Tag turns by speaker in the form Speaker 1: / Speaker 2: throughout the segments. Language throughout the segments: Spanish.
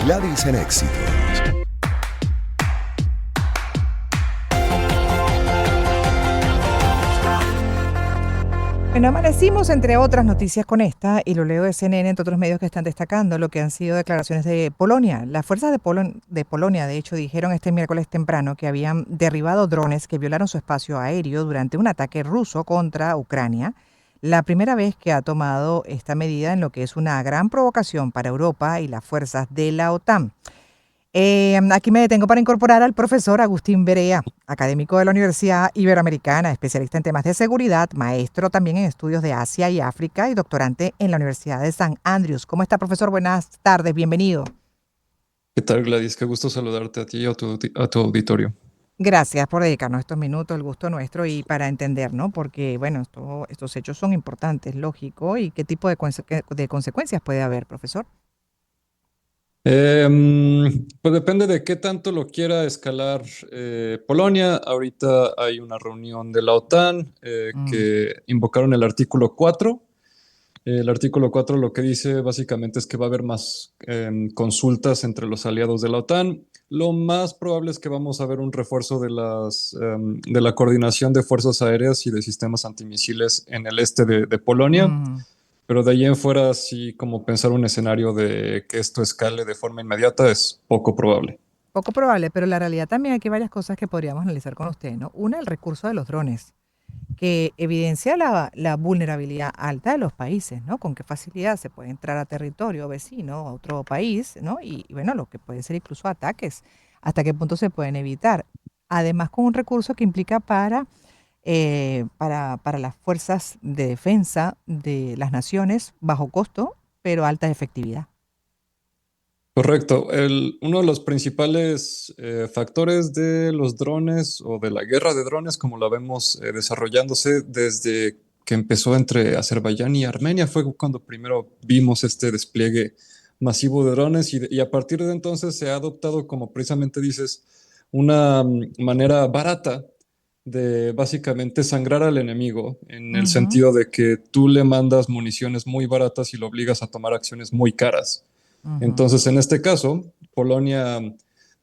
Speaker 1: Gladys en Éxitos.
Speaker 2: Bueno, amanecimos entre otras noticias con esta, y lo leo de CNN, entre otros medios que están destacando lo que han sido declaraciones de Polonia. Las fuerzas de Polonia, de hecho, dijeron este miércoles temprano que habían derribado drones que violaron su espacio aéreo durante un ataque ruso contra Ucrania. La primera vez que ha tomado esta medida en lo que es una gran provocación para Europa y las fuerzas de la OTAN. Aquí me detengo para incorporar al profesor Agustín Berea, académico de la Universidad Iberoamericana, especialista en temas de seguridad, maestro también en estudios de Asia y África y doctorante en la Universidad de San Andrews. ¿Cómo está, profesor? Buenas tardes, bienvenido.
Speaker 3: ¿Qué tal, Gladys? Qué gusto saludarte a ti y a tu auditorio.
Speaker 2: Gracias por dedicarnos estos minutos, el gusto nuestro y para entender, ¿no? Porque, bueno, estos hechos son importantes, lógico, y qué tipo de consecuencias puede haber, profesor.
Speaker 3: Pues depende de qué tanto lo quiera escalar Polonia. Ahorita hay una reunión de la OTAN
Speaker 2: Mm,
Speaker 3: que invocaron el artículo 4. El artículo 4 lo que dice básicamente es que va a haber más consultas entre los aliados de la OTAN. Lo más probable es que vamos a ver un refuerzo de la coordinación de fuerzas aéreas y de sistemas antimisiles en el este de Polonia.
Speaker 2: mm.
Speaker 3: Pero de ahí en fuera, sí, como pensar un escenario de que esto escale de forma inmediata es poco probable.
Speaker 2: Poco probable, pero la realidad también hay que varias cosas que podríamos analizar con usted, ¿no? Una, el recurso de los drones, que evidencia la vulnerabilidad alta de los países, ¿no? Con qué facilidad se puede entrar a territorio vecino, a otro país, ¿no? Y bueno, lo que pueden ser incluso ataques, hasta qué punto se pueden evitar. Además, con un recurso que implica para las fuerzas de defensa de las naciones, bajo costo, pero alta efectividad.
Speaker 3: Correcto. Uno de los principales factores de los drones o de la guerra de drones, como la vemos desarrollándose desde que empezó entre Azerbaiyán y Armenia, fue cuando primero vimos este despliegue masivo de drones y a partir de entonces se ha adoptado, como precisamente dices, una manera barata de básicamente sangrar al enemigo, en el
Speaker 2: Ujú,
Speaker 3: sentido de que tú le mandas municiones muy baratas y lo obligas a tomar acciones muy caras.
Speaker 2: ujú.
Speaker 3: Entonces, en este caso, Polonia,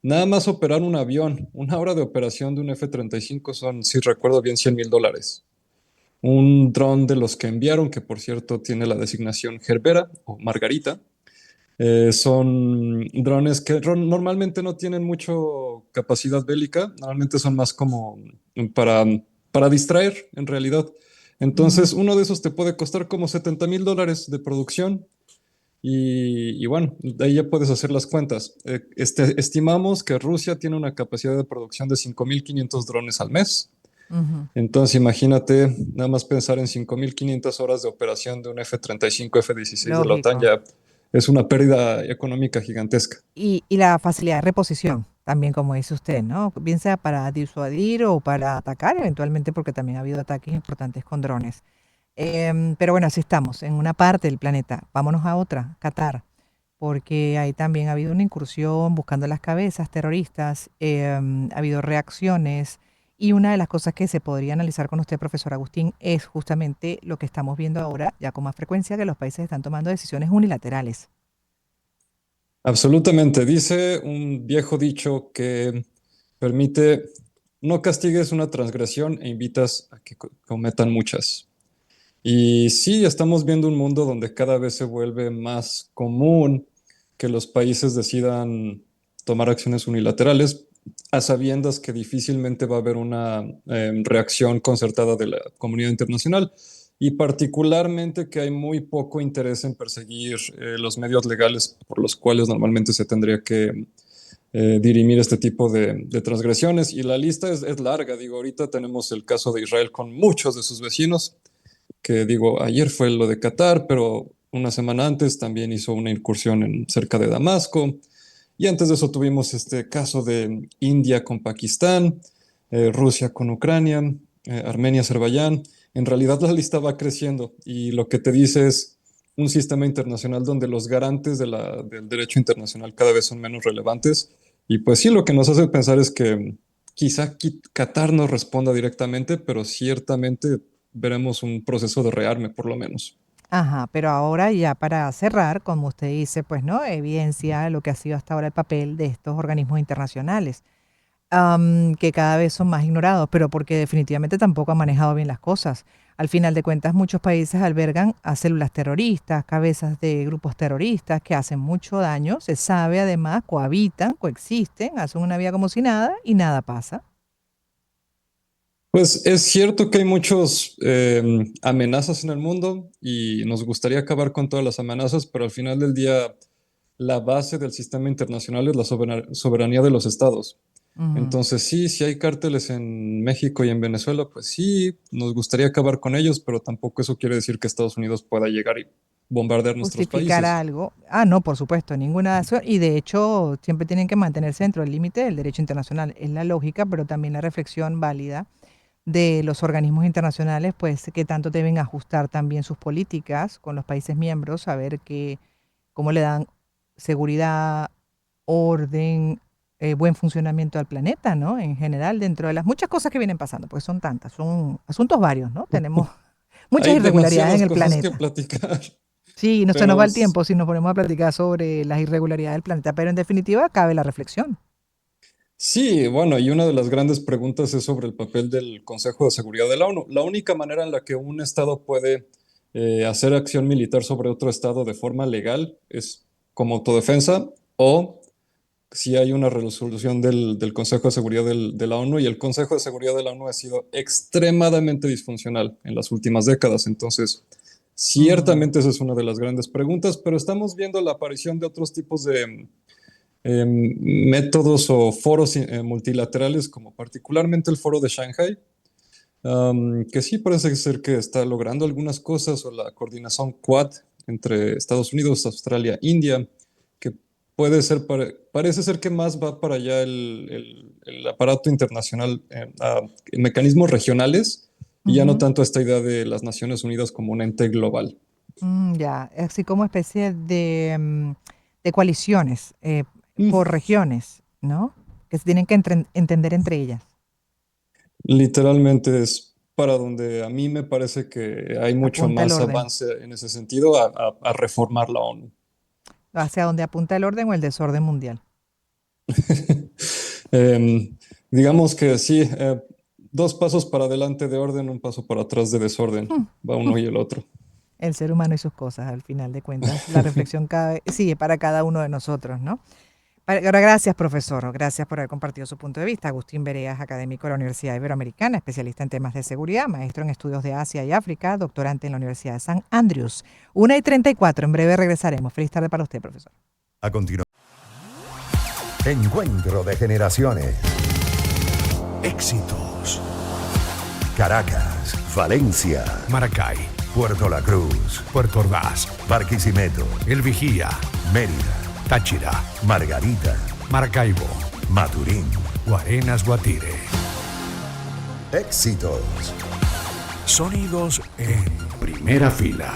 Speaker 3: nada más operar un avión, una hora de operación de un F-35 son, si recuerdo bien, $100,000. Un dron de los que enviaron, que por cierto tiene la designación Gerbera o Margarita, son drones que normalmente no tienen mucho capacidad bélica, normalmente son más como para, para distraer en realidad. Entonces,
Speaker 2: Mm,
Speaker 3: uno de esos te puede costar como $70,000 de producción y bueno, de ahí ya puedes hacer las cuentas. Estimamos que Rusia tiene una capacidad de producción de 5.500 drones al mes.
Speaker 2: ujú.
Speaker 3: Entonces, imagínate nada más pensar en 5.500 horas de operación de un F-35, F-16 de la OTAN,
Speaker 2: Lógico.
Speaker 3: ya es una pérdida económica gigantesca.
Speaker 2: Y la facilidad de reposición, también como dice usted, ¿no? Bien sea para disuadir o para atacar eventualmente, porque también ha habido ataques importantes con drones. Pero bueno, así estamos, en una parte del planeta. Vámonos a otra, Qatar, porque ahí también ha habido una incursión buscando las cabezas terroristas, ha habido reacciones, y una de las cosas que se podría analizar con usted, profesor Agustín, es justamente lo que estamos viendo ahora, ya con más frecuencia, que los países están tomando decisiones unilaterales.
Speaker 3: Absolutamente. Dice un viejo dicho que permite, no castigues una transgresión e invitas a que cometan muchas. Y sí, estamos viendo un mundo donde cada vez se vuelve más común que los países decidan tomar acciones unilaterales, a sabiendas que difícilmente va a haber una reacción concertada de la comunidad internacional y particularmente que hay muy poco interés en perseguir los medios legales por los cuales normalmente se tendría que dirimir este tipo de transgresiones. Y la lista es larga, digo, ahorita tenemos el caso de Israel con muchos de sus vecinos que digo, ayer fue lo de Qatar, pero una semana antes también hizo una incursión cerca de Damasco. Y antes de eso tuvimos este caso de India con Pakistán, Rusia con Ucrania, Armenia, Azerbaiyán. En realidad la lista va creciendo y lo que te dice es un sistema internacional donde los garantes del derecho internacional cada vez son menos relevantes. Y pues sí, lo que nos hace pensar es que quizá Qatar no responda directamente, pero ciertamente veremos un proceso de rearme, por lo menos.
Speaker 2: Ajá, pero ahora ya para cerrar, como usted dice, pues no, evidencia lo que ha sido hasta ahora el papel de estos organismos internacionales, que cada vez son más ignorados, pero porque definitivamente tampoco han manejado bien las cosas. Al final de cuentas, muchos países albergan a células terroristas, cabezas de grupos terroristas que hacen mucho daño, se sabe además, cohabitan, coexisten, hacen una vida como si nada y nada pasa.
Speaker 3: Pues es cierto que hay muchas amenazas en el mundo y nos gustaría acabar con todas las amenazas, pero al final del día la base del sistema internacional es la soberanía de los estados.
Speaker 2: Ujú.
Speaker 3: Entonces sí, si hay cárteles en México y en Venezuela, pues sí, nos gustaría acabar con ellos, pero tampoco eso quiere decir que Estados Unidos pueda llegar y bombardear nuestros
Speaker 2: Justificar
Speaker 3: países.
Speaker 2: algo. Ah, no, por supuesto, ninguna acción. Y de hecho, siempre tienen que mantenerse dentro del límite del derecho internacional. Es la lógica, pero también la reflexión válida de los organismos internacionales, pues que tanto deben ajustar también sus políticas con los países miembros, a ver cómo le dan seguridad, orden, buen funcionamiento al planeta, ¿no? En general, dentro de las muchas cosas que vienen pasando, porque son tantas, son asuntos varios, ¿no? Tenemos muchas
Speaker 3: Hay
Speaker 2: irregularidades en
Speaker 3: demasiadas
Speaker 2: el
Speaker 3: cosas que
Speaker 2: planeta.
Speaker 3: platicar,
Speaker 2: Sí, no se nos va
Speaker 3: pero
Speaker 2: el tiempo si nos ponemos a platicar sobre las irregularidades del planeta, pero en definitiva cabe la reflexión.
Speaker 3: sí, bueno, y una de las grandes preguntas es sobre el papel del Consejo de Seguridad de la ONU. La única manera en la que un estado puede hacer acción militar sobre otro estado de forma legal es como autodefensa o si hay una resolución del Consejo de Seguridad de la ONU y el Consejo de Seguridad de la ONU ha sido extremadamente disfuncional en las últimas décadas. Entonces,
Speaker 2: Ujú,
Speaker 3: ciertamente esa es una de las grandes preguntas, pero estamos viendo la aparición de otros tipos de métodos o foros multilaterales, como particularmente el foro de Shanghai, que sí parece ser que está logrando algunas cosas, o la coordinación Quad entre Estados Unidos, Australia, India, que puede ser, parece ser que más va para allá el aparato internacional, a mecanismos regionales, y ya no
Speaker 2: ujú.
Speaker 3: tanto esta idea de las Naciones Unidas como un ente global.
Speaker 2: Ya, así como especie de coaliciones
Speaker 3: Mm,
Speaker 2: por regiones, ¿no? Que se tienen que entender entre ellas.
Speaker 3: Literalmente es para donde a mí me parece que hay mucho
Speaker 2: Apunta el
Speaker 3: más
Speaker 2: orden.
Speaker 3: avance en ese sentido a reformar la ONU.
Speaker 2: Hacia donde apunta el orden o el desorden mundial.
Speaker 3: Em, digamos que sí, dos pasos para adelante de orden, un paso para atrás de desorden. Va uno y el otro.
Speaker 2: El ser humano y sus cosas, al final de cuentas. La reflexión sigue para cada uno de nosotros, ¿no? Ahora, gracias, profesor. Gracias por haber compartido su punto de vista. Agustín Vereas, académico de la Universidad Iberoamericana, especialista en temas de seguridad, maestro en estudios de Asia y África, doctorante en la Universidad de San Andrews. 1:34. En breve regresaremos. Feliz tarde para usted, profesor.
Speaker 1: A continuación, Encuentro de Generaciones.
Speaker 4: Éxitos.
Speaker 1: Caracas, Valencia,
Speaker 4: Maracay,
Speaker 1: Puerto La Cruz,
Speaker 4: Puerto Ordaz,
Speaker 1: Barquisimeto,
Speaker 4: El Vigía,
Speaker 1: Mérida,
Speaker 4: Táchira,
Speaker 1: Margarita,
Speaker 4: Maracaibo,
Speaker 1: Maturín.
Speaker 4: Guarenas, Guatire.
Speaker 1: Éxitos.
Speaker 4: Sonidos en primera fila.